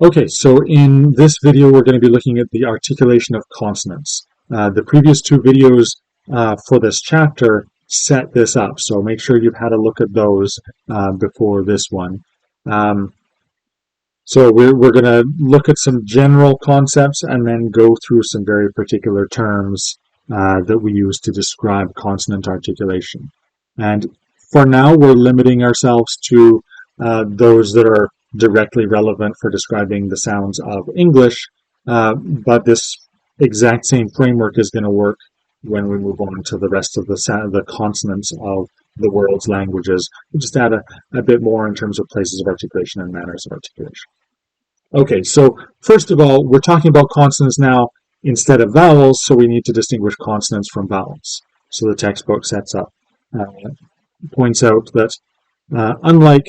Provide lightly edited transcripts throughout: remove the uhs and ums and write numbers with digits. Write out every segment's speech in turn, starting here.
Okay, so in this video we're going to be looking at the articulation of consonants. The previous two videos for this chapter set this up, so make sure you've had a look at those before this one. So we're going to look at some general concepts and then go through some very particular terms that we use to describe consonant articulation. And for now we're limiting ourselves to those that are directly relevant for describing the sounds of English, but this exact same framework is going to work when we move on to the rest of the consonants of the world's languages. We'll just add a bit more in terms of places of articulation and manners of articulation. Okay, so first of all, we're talking about consonants now instead of vowels, so we need to distinguish consonants from vowels. So the textbook points out that unlike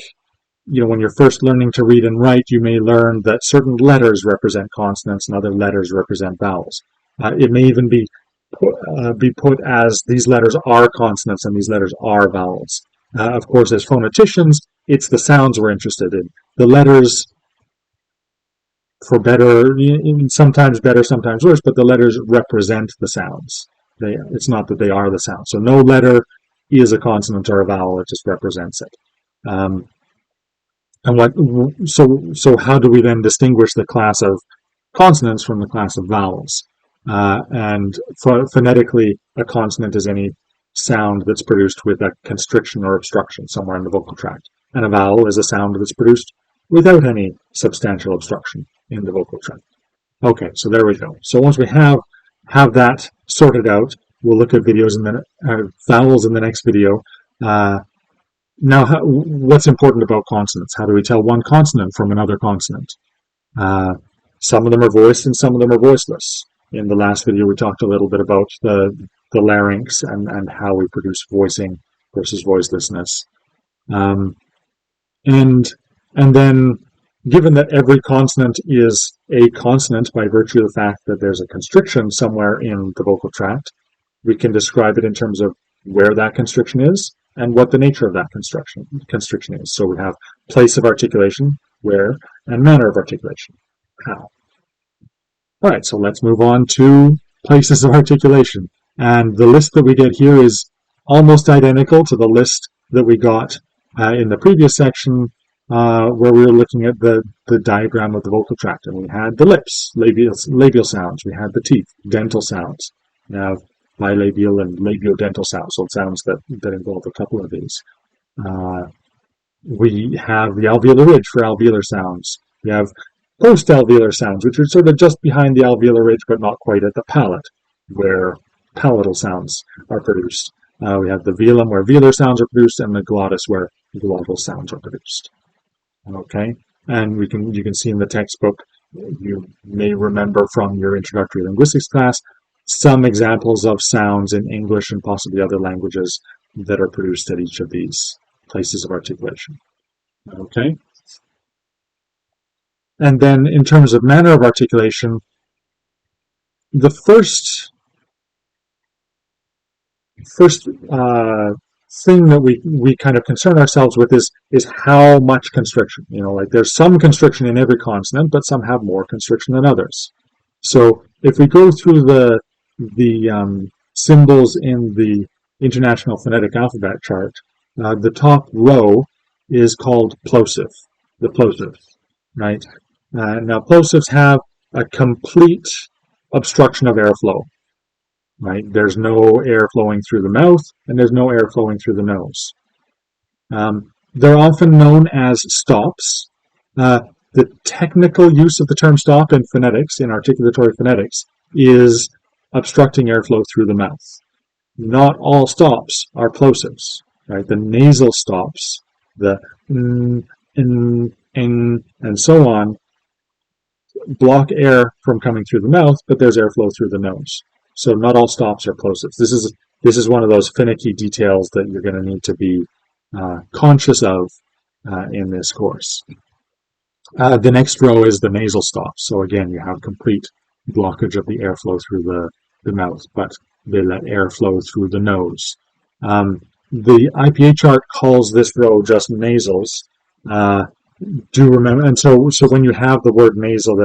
when you're first learning to read and write, you may learn that certain letters represent consonants and other letters represent vowels. It may even be put as these letters are consonants and these letters are vowels. Of course, as phoneticians, it's the sounds we're interested in. The letters, for better, sometimes better, sometimes worse, but the letters represent the sounds. It's not that they are the sounds. So no letter is a consonant or a vowel, it just represents it. So how do we then distinguish the class of consonants from the class of vowels? And phonetically, a consonant is any sound that's produced with a constriction or obstruction somewhere in the vocal tract. And a vowel is a sound that's produced without any substantial obstruction in the vocal tract. Okay, so there we go. So once we have that sorted out, we'll look at vowels in the next video. Now, what's important about consonants? How do we tell one consonant from another consonant? Some of them are voiced and some of them are voiceless. In the last video, we talked a little bit about the larynx and how we produce voicing versus voicelessness. And then, given that every consonant is a consonant by virtue of the fact that there's a constriction somewhere in the vocal tract, we can describe it in terms of where that constriction is and what the nature of that constriction is. So we have place of articulation, where, and manner of articulation, how. All right, so let's move on to places of articulation. And the list that we get here is almost identical to the list that we got in the previous section where we were looking at the diagram of the vocal tract. And we had the lips, labial sounds. We had the teeth, dental sounds. We have bilabial and labiodental sounds, so sounds that involve a couple of these. We have the alveolar ridge for alveolar sounds. We have post-alveolar sounds, which are sort of just behind the alveolar ridge, but not quite at the palate, where palatal sounds are produced. We have the velum, where velar sounds are produced, and the glottis, where glottal sounds are produced. Okay, and you can see in the textbook, you may remember from your introductory linguistics class, some examples of sounds in English and possibly other languages that are produced at each of these places of articulation. Okay. And then in terms of manner of articulation, the first thing that we kind of concern ourselves with is how much constriction. Like there's some constriction in every consonant, but some have more constriction than others. So if we go through the symbols in the International Phonetic Alphabet chart, the top row is called plosive, the plosives, right? Now plosives have a complete obstruction of airflow, right? There's no air flowing through the mouth and there's no air flowing through the nose. They're often known as stops. The technical use of the term stop in phonetics, in articulatory phonetics, is obstructing airflow through the mouth. Not all stops are plosives, right? The nasal stops, the n, and so on, block air from coming through the mouth, but there's airflow through the nose. So not all stops are plosives. This is one of those finicky details that you're going to need to be conscious of in this course. The next row is the nasal stops. So again, you have complete blockage of the airflow through the mouth, but they let air flow through the nose. The IPA chart calls this row just nasals, do remember, and so when you have the word nasal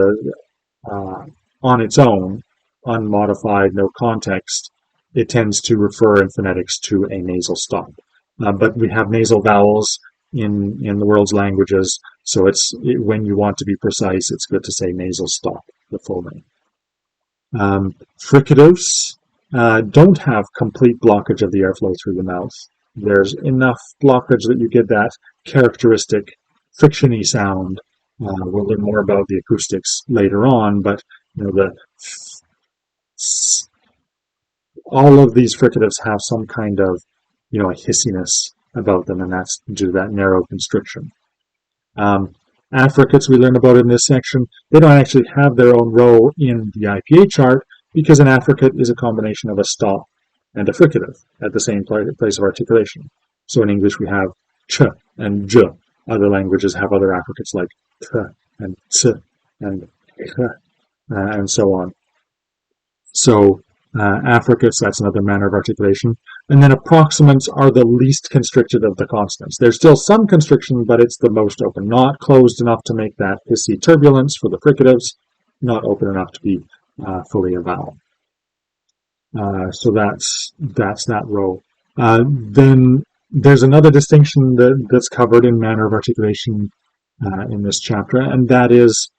on its own, unmodified, no context, it tends to refer in phonetics to a nasal stop. But we have nasal vowels in the world's languages, so when you want to be precise, it's good to say nasal stop, the full name. Fricatives don't have complete blockage of the airflow through the mouth. There's enough blockage that you get that characteristic frictiony sound. We'll learn more about the acoustics later on, but all of these fricatives have some kind of a hissiness about them, and that's due to that narrow constriction. Affricates we learn about in this section. They don't actually have their own row in the IPA chart because an affricate is a combination of a stop and a fricative at the same place of articulation. So in English we have ch and j. Other languages have other affricates like t and t and k, and so on. So affricates, that's another manner of articulation. And then approximants are the least constricted of the consonants. There's still some constriction, but it's the most open. Not closed enough to make that hissy turbulence for the fricatives, not open enough to be fully a vowel. So that's that row. Then there's another distinction that's covered in manner of articulation in this chapter, and that is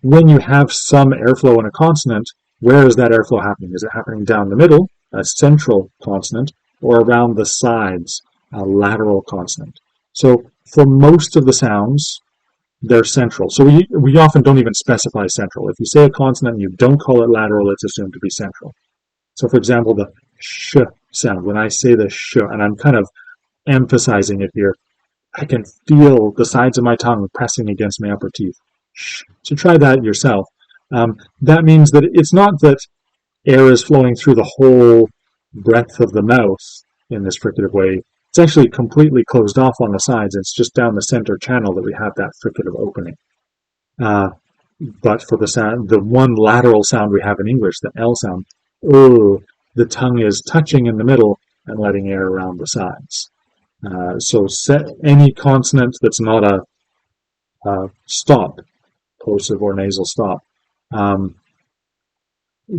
when you have some airflow in a consonant, where is that airflow happening? Is it happening down the middle, a central consonant, or around the sides, a lateral consonant? So for most of the sounds, they're central. So we often don't even specify central. If you say a consonant and you don't call it lateral, it's assumed to be central. So for example, the sh sound, when I say the sh, and I'm kind of emphasizing it here, I can feel the sides of my tongue pressing against my upper teeth. Sh. So try that yourself. That means that it's not that air is flowing through the whole breadth of the mouth in this fricative way. It's actually completely closed off on the sides. It's just down the center channel that we have that fricative opening. But for the sound, the one lateral sound we have in English, the L sound, the tongue is touching in the middle and letting air around the sides. So any consonant that's not a stop, plosive or nasal stop,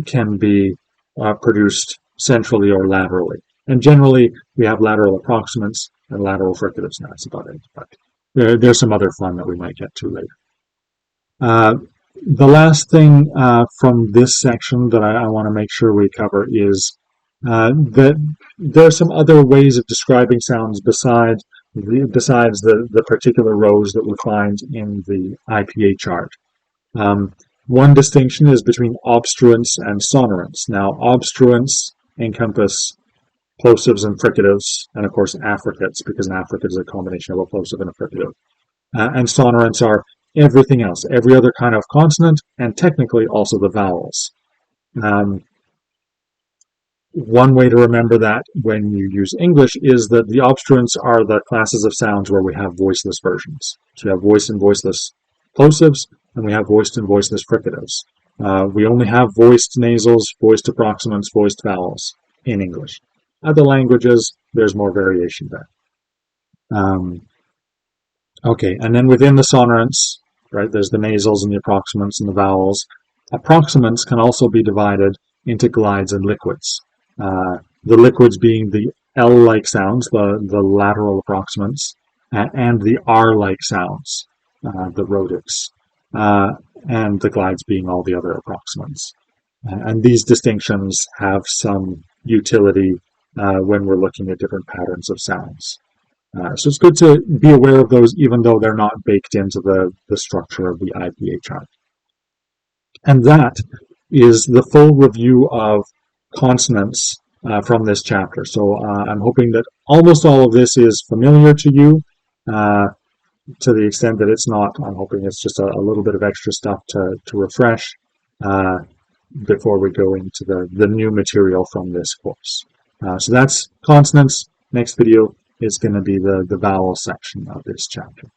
can be produced centrally or laterally. And generally, we have lateral approximants and lateral fricatives. That's about it. But there's some other fun that we might get to later. The last thing from this section that I want to make sure we cover is that there are some other ways of describing sounds besides the particular rows that we find in the IPA chart. One distinction is between obstruents and sonorants. Now, obstruents encompass plosives and fricatives, and of course affricates, because an affricate is a combination of a plosive and a fricative. And sonorants are everything else, every other kind of consonant, and technically also the vowels. One way to remember that when you use English is that the obstruents are the classes of sounds where we have voiceless versions. So we have voiced and voiceless plosives, and we have voiced and voiceless fricatives. We only have voiced nasals, voiced approximants, voiced vowels in English. Other languages, there's more variation there. Okay, and then within the sonorants, right, there's the nasals and the approximants and the vowels. Approximants can also be divided into glides and liquids. The liquids being the L-like sounds, the lateral approximants, and the R-like sounds, the rhotics, and the glides being all the other approximants. And these distinctions have some utility when we're looking at different patterns of sounds. So it's good to be aware of those, even though they're not baked into the structure of the IPA chart. And that is the full review of consonants from this chapter. So I'm hoping that almost all of this is familiar to you. To the extent that it's not, I'm hoping it's just a little bit of extra stuff to refresh before we go into the new material from this course. So that's consonants. Next video is going to be the vowel section of this chapter.